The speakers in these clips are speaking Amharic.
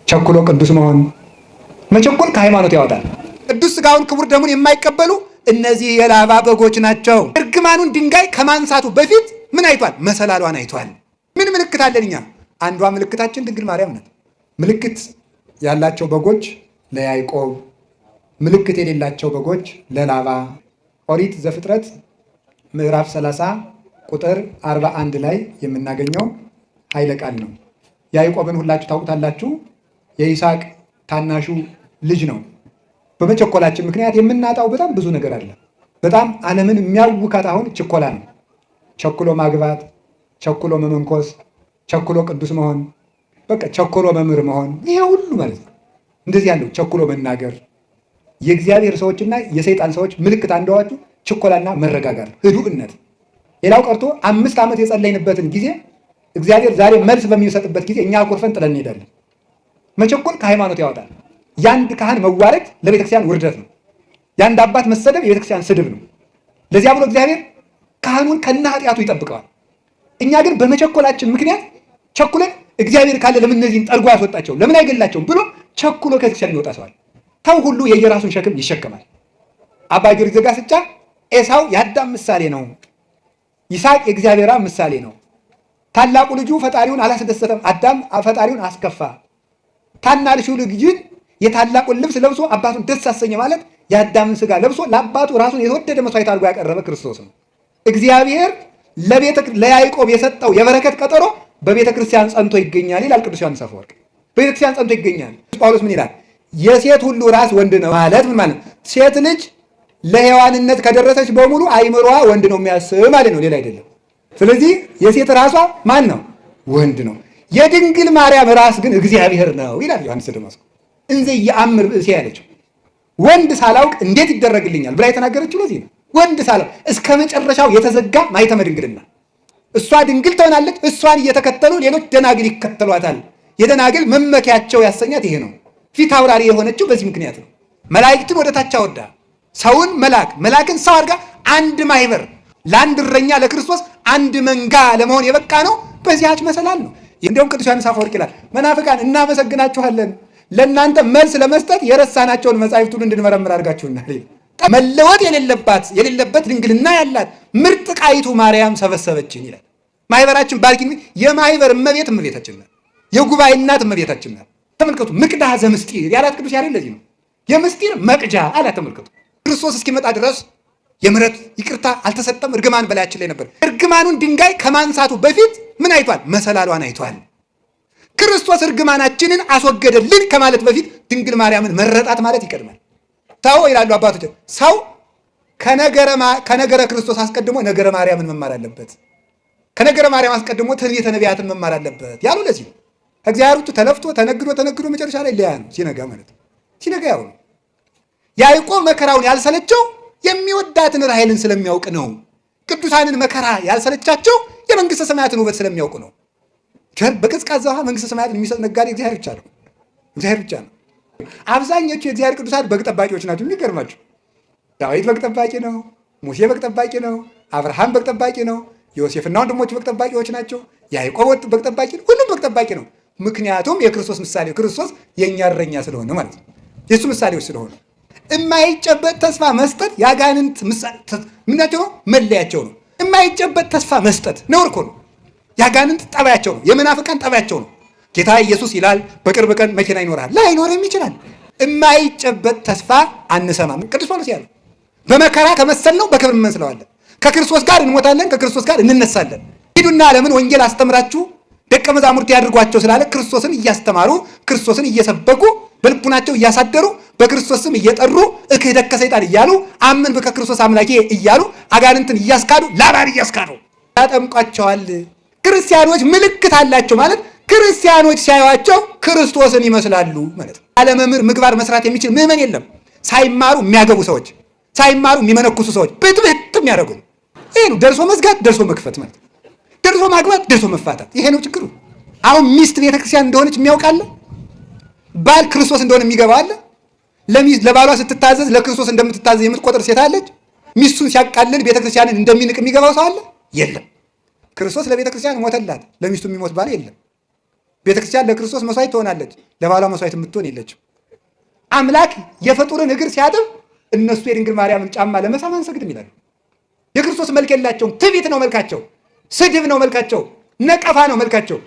ቸኩሎ ቅዱስ መሆን። መቸኮል ከሃይማኖት ያወጣል። ቅዱስ ሥጋውን ክቡር ደሙን የማይቀበሉ እነዚህ የላባ በጎች ናቸው። እርግማኑን ድንጋይ ከማንሳቱ በፊት ምን አይቷል? መሰላሏን አይቷል። ምን ምልክት አለን እኛ? አንዷ ምልክታችን ድንግል ማርያም ናት። ምልክት ያላቸው በጎች ለያዕቆብ፣ ምልክት የሌላቸው በጎች ለላባ። ኦሪት ዘፍጥረት ምዕራፍ 30 ቁጥር 41 ላይ የምናገኘው ኃይለ ቃል ነው። ያዕቆብን ሁላችሁ ታውቁታላችሁ። የይስሐቅ ታናሹ ልጅ ነው። በመቸኮላችን ምክንያት የምናጣው በጣም ብዙ ነገር አለ። በጣም ዓለምን የሚያውካት አሁን ችኮላ ነው። ቸኩሎ ማግባት፣ ቸኩሎ መመንኮስ፣ ቸኩሎ ቅዱስ መሆን፣ በቃ ቸኩሎ መምህር መሆን፣ ይሄ ሁሉ ማለት ነው። እንደዚህ ያለው ቸኩሎ መናገር። የእግዚአብሔር ሰዎችና የሰይጣን ሰዎች ምልክት አንደዋቹ ችኮላና መረጋጋት፣ ህዱእነት። ሌላው ቀርቶ 5 ዓመት የጸለይንበትን ጊዜ እግዚአብሔር ዛሬ መልስ በሚሰጥበት ጊዜ እኛ አኩርፈን ጥለን እንሄዳለን። መቸኮል ከሃይማኖት ያወጣል። የአንድ ካህን መዋረድ ለቤተክርስቲያን ውርደት ነው። የአንድ አባት መሰደብ የቤተክርስቲያን ስድብ ነው። ለዚያ ብሎ እግዚአብሔር ካህኑን ከነ ኃጢአቱ ይጠብቀዋል። እኛ ግን በመቸኮላችን ምክንያት ቸኩለን እግዚአብሔር ካለ ለምን እነዚህን ጠርጎ ያስወጣቸው ለምን አይገላቸውም ብሎ ቸኩሎ ከቤተክርስቲያን ይወጣ ሰዋል። ተው ሁሉ የየራሱን ሸክም ይሸከማል። አባ ጊዮርጊስ ዘጋስጫ ኤሳው የአዳም ምሳሌ ነው፣ ይስሐቅ የእግዚአብሔር ምሳሌ ነው። ታላቁ ልጁ ፈጣሪውን አላስደሰተም፣ አዳም ፈጣሪውን አስከፋ። ታናሹ ልጅ የታላቁን ልብስ ለብሶ አባቱን ደስ አሰኘ ማለት የአዳምን ስጋ ለብሶ ለአባቱ ራሱን የተወደደ መስዋዕት አድርጎ ያቀረበ ክርስቶስ ነው። እግዚአብሔር ለያዕቆብ የሰጠው የበረከት ቀጠሮ በቤተ ክርስቲያን ጸንቶ ይገኛል ይላል ቅዱስ ዮሐንስ አፈወርቅ። በቤተ ክርስቲያን ጸንቶ ይገኛል። ጳውሎስ ምን ይላል? የሴት ሁሉ ራስ ወንድ ነው ማለት ምን ማለት? ሴት ልጅ ለሔዋንነት ከደረሰች በሙሉ አይምሯ ወንድ ነው የሚያስብ ማለት ነው፣ ሌላ አይደለም። ስለዚህ የሴት ራሷ ማን ነው? ወንድ ነው። የድንግል ማርያም ራስ ግን እግዚአብሔር ነው ይላል ዮሐንስ ደማስቆ። እንዘ የአምር ብእሴ ያለችው ወንድ ሳላውቅ እንዴት ይደረግልኛል ብላ የተናገረችው ለዚህ ነው። ወንድ ሳላውቅ እስከ መጨረሻው የተዘጋ ማኅተመ ድንግልና። እሷ ድንግል ትሆናለች፣ እሷን እየተከተሉ ሌሎች ደናግል ይከተሏታል። የደናግል መመኪያቸው ያሰኛት ይሄ ነው። ፊት አውራሪ የሆነችው በዚህ ምክንያት ነው። መላእክትን ወደ ታች አወርዳ ሰውን መላክን ሰው አድርጋ አንድ ማህበር ለአንድ እረኛ ለክርስቶስ አንድ መንጋ ለመሆን የበቃ ነው በዚያች መሰላል ነው። እንዲሁም ቅዱስ ዮሐንስ አፈወርቅ ይላል መናፍቃን እናመሰግናችኋለን ለእናንተ መልስ ለመስጠት የረሳናቸውን መጻሕፍት ሁሉ እንድንመረምር አድርጋችሁናል። መለወጥ የሌለበት ድንግልና ያላት ምርጥ ቃይቱ ማርያም ሰበሰበችን ይላል። ማህበራችን ባርኪ። የማህበር እመቤት እመቤታችን ናት። የጉባኤ እናት እመቤታችን ናት። ተመልከቱ። ምቅዳህ ዘምስጢር ያላት ቅዱስ ያሬድ ለዚህ ነው። የምስጢር መቅጃ አላት። ተመልከቱ። ክርስቶስ እስኪመጣ ድረስ የምሕረት ይቅርታ አልተሰጠም። እርግማን በላያችን ላይ ነበር። እርግማኑን ድንጋይ ከማንሳቱ በፊት ምን አይቷል? መሰላሏን አይቷል። ክርስቶስ እርግማናችንን አስወገደልን ከማለት በፊት ድንግል ማርያምን መረጣት ማለት ይቀድማል። ሰው ይላሉ አባቶች፣ ሰው ከነገረ ክርስቶስ አስቀድሞ ነገረ ማርያምን መማር አለበት። ከነገረ ማርያም አስቀድሞ ትንቢተ ነቢያትን መማር አለበት ያሉ ለዚህ ነው። እግዚአብሔር ውጭ ተለፍቶ ተነግዶ መጨረሻ ላይ ሊያ ነው ሲነጋ ማለት ነው። ሲነጋ ያው ነው። ያዕቆብ መከራውን ያልሰለቸው የሚወዳትን ራሔልን ስለሚያውቅ ነው። ቅዱሳንን መከራ ያልሰለቻቸው የመንግስተ ሰማያትን ውበት ስለሚያውቅ ነው። በቀዝቃዛ ውሃ መንግስተ ሰማያትን የሚሰጥ ነጋዴ እግዚአብሔር ብቻ ነው። እግዚአብሔር ብቻ ነው። አብዛኞቹ የእግዚአብሔር ቅዱሳን በግ ጠባቂዎች ናቸው። የሚገርማቸው ዳዊት በግ ጠባቂ ነው። ሙሴ በግ ጠባቂ ነው። አብርሃም በግ ጠባቂ ነው። ዮሴፍና ወንድሞቹ በግ ጠባቂዎች ናቸው። ያዕቆብ በግ ጠባቂ ነው። ሁሉም በግ ጠባቂ ነው። ምክንያቱም የክርስቶስ ምሳሌ ክርስቶስ የእኛ እረኛ ስለሆነ ማለት ነው። የእሱ ምሳሌዎች ስለሆነ የማይጨበጥ ተስፋ መስጠት የአጋንንት ምናቸው ነው? መለያቸው ነው። የማይጨበጥ ተስፋ መስጠት ነውር እኮ ነው። የአጋንንት ጠባያቸው ነው። የመናፍቃን ጠባያቸው ነው። ጌታ ኢየሱስ ይላል በቅርብ ቀን መኪና ይኖራል። ላይኖርም ይችላል። የማይጨበጥ ተስፋ አንሰማም። ቅዱስ ጳውሎስ ያለው በመከራ ከመሰልነው በክብር እንመስለዋለን። ከክርስቶስ ጋር እንሞታለን፣ ከክርስቶስ ጋር እንነሳለን። ሂዱና ዓለምን ወንጌል አስተምራችሁ ደቀ መዛሙርት ያድርጓቸው ስላለ ክርስቶስን እያስተማሩ ክርስቶስን እየሰበኩ በልቡናቸው እያሳደሩ በክርስቶስ ስም እየጠሩ እክህደከ ሰይጣን እያሉ አምን በከርስቶስ አምላኬ እያሉ አጋንንትን እያስካዱ ላባን እያስካዱ ያጠምቋቸዋል። ክርስቲያኖች ምልክት አላቸው ማለት ክርስቲያኖች ሲያዩአቸው ክርስቶስን ይመስላሉ ማለት ነው። አለመምህር ምግባር መስራት የሚችል ምዕመን የለም። ሳይማሩ የሚያገቡ ሰዎች፣ ሳይማሩ የሚመነኩሱ ሰዎች ብጥብጥ የሚያደርጉ ይሄ ነው። ደርሶ መዝጋት፣ ደርሶ መክፈት ማለት ደርሶ ማግባት፣ ደርሶ መፋታት። ይሄ ነው ችግሩ። አሁን ሚስት ቤተክርስቲያን እንደሆነች የሚያውቃለ፣ ባል ክርስቶስ እንደሆነ የሚገባ አለ። ለባሏ ስትታዘዝ ለክርስቶስ እንደምትታዘዝ የምትቆጥር ሴት አለች። ሚስቱን ሲያቃልል ቤተክርስቲያንን እንደሚንቅ የሚገባው ሰው አለ? የለም። ክርስቶስ ለቤተክርስቲያን ሞተላት፣ ለሚስቱ የሚሞት ባል የለም። ቤተክርስቲያን ለክርስቶስ መስዋዕት ትሆናለች፣ ለባሏ መስዋዕት የምትሆን የለችም። አምላክ የፍጡርን እግር ሲያጥብ እነሱ የድንግል ማርያምን ጫማ ለመሳም አንሰግድም ይላሉ። የክርስቶስ መልክ የላቸውም። ትዕቢት ነው መልካቸው፣ ስድብ ነው መልካቸው፣ ነቀፋ ነው መልካቸው።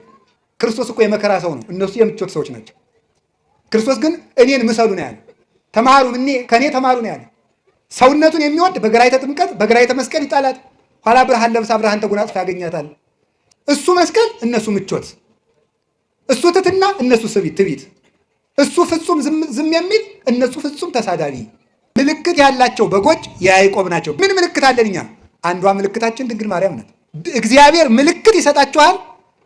ክርስቶስ እኮ የመከራ ሰው ነው፣ እነሱ የምቾት ሰዎች ናቸው። ክርስቶስ ግን እኔን ምሰሉ ነው ያለ። ተማሩ ከእኔ ተማሩ ነው ያለ። ሰውነቱን የሚወድ በግራይተ ጥምቀት በግራይተ መስቀል ይጣላት፣ ኋላ ብርሃን ለብሳ ብርሃን ተጎናጽፋ ያገኛታል። እሱ መስቀል፣ እነሱ ምቾት፣ እሱ ትሕትና፣ እነሱ ትዕቢት፣ እሱ ፍጹም ዝም የሚል፣ እነሱ ፍጹም ተሳዳቢ። ምልክት ያላቸው በጎች የያዕቆብ ናቸው። ምን ምልክት አለን እኛ? አንዷ ምልክታችን ድንግል ማርያም ናት። እግዚአብሔር ምልክት ይሰጣችኋል።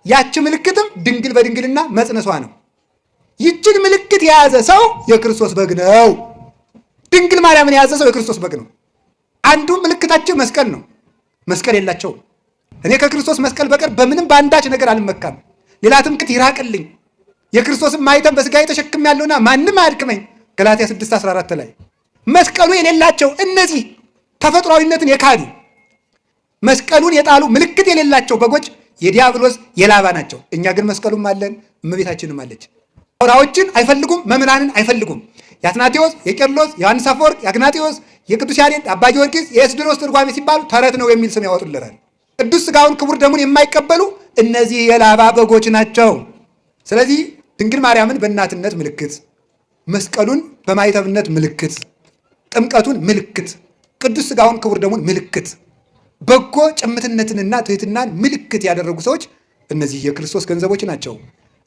ያቺ ምልክትም ድንግል በድንግልና መጽነሷ ነው። ይችን ምልክት የያዘ ሰው የክርስቶስ በግ ነው። ድንግል ማርያምን የያዘ ሰው የክርስቶስ በግ ነው። አንዱ ምልክታችን መስቀል ነው። መስቀል የላቸውም። እኔ ከክርስቶስ መስቀል በቀር በምንም በአንዳች ነገር አልመካም፣ ሌላ ትምክህት ይራቅልኝ፣ የክርስቶስን ማኅተም በሥጋዬ ተሸክሜያለሁና ማንም አያድክመኝ። ገላትያ 6:14 ላይ መስቀሉ የሌላቸው እነዚህ ተፈጥሯዊነትን የካዱ መስቀሉን የጣሉ ምልክት የሌላቸው በጎች የዲያብሎስ የላባ ናቸው። እኛ ግን መስቀሉም አለን፣ እመቤታችንም አለች። አውራዎችን አይፈልጉም፣ መምህራንን አይፈልጉም። የአትናቴዎስ፣ የቄርሎስ፣ የዮሐንስ አፈወርቅ፣ የአግናጤዎስ፣ የቅዱስ ያሬድ፣ አባ ጊዮርጊስ፣ የኤስድሮስ ትርጓሜ ሲባሉ ተረት ነው የሚል ስም ያወጡለታል። ቅዱስ ሥጋውን ክቡር ደሙን የማይቀበሉ እነዚህ የላባ በጎች ናቸው። ስለዚህ ድንግል ማርያምን በእናትነት ምልክት፣ መስቀሉን በማኅተምነት ምልክት፣ ጥምቀቱን ምልክት፣ ቅዱስ ሥጋውን ክቡር ደሙን ምልክት፣ በጎ ጭምትነትንና ትሕትናን ምልክት ያደረጉ ሰዎች እነዚህ የክርስቶስ ገንዘቦች ናቸው።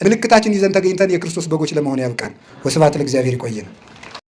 ምልክታችን ይዘን ተገኝተን የክርስቶስ በጎች ለመሆን ያብቃን። ወስብሐት ለእግዚአብሔር። ይቆየን።